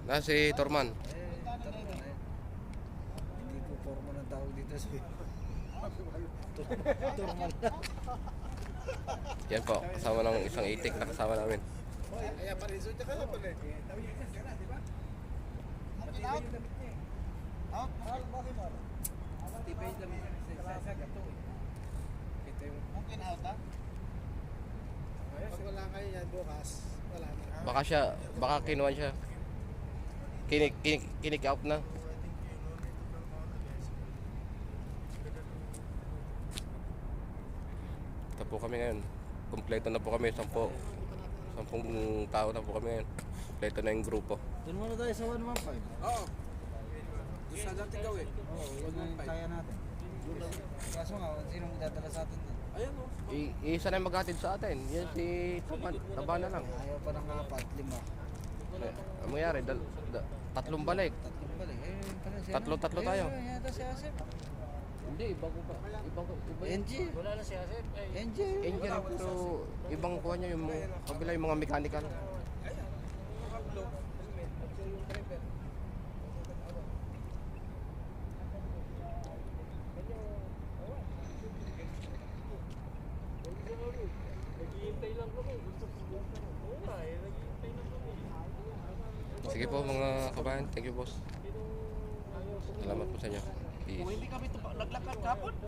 Si Torman. Hindi po forma ng tawag dito sa turmal. Yan po, kasama ng isang itik na kasama namin. Kaya pa rin, so tsaka na pala. Out? Tibay damit sa gato eh. Ito yung mungkin out ha? Pag wala kayo yan bukas, wala na. Baka kinuha siya. Kinik out na. Ito po kami ngayon. Kompleto na po kami, 10 tao na po kami ngayon. Kompleto na yung grupo. Doon muna tayo sa 115. Oo. Doon sa dati gawin. Oo, yun na yung kaya natin. Kaso nga, sino magdadala sa atin doon? Ayan o. Isa na yung maghatid sa atin. Yan si Torman. Taba na lang. Ayaw pa ng 4, 5. Ang mangyari, tatlong balik. Tatlong balik. Eh, pala siya. Tatlo tayo. Ayun, yata si Asep. Hindi, iba NG. Wala na si Asep. NG. Angel, pero ibang kuha niya yung kabila yung mga mechanical. Sige po mga kabayan, thank you boss. Salamat po sa inyo. Peace. Hindi kami naglakad kapon.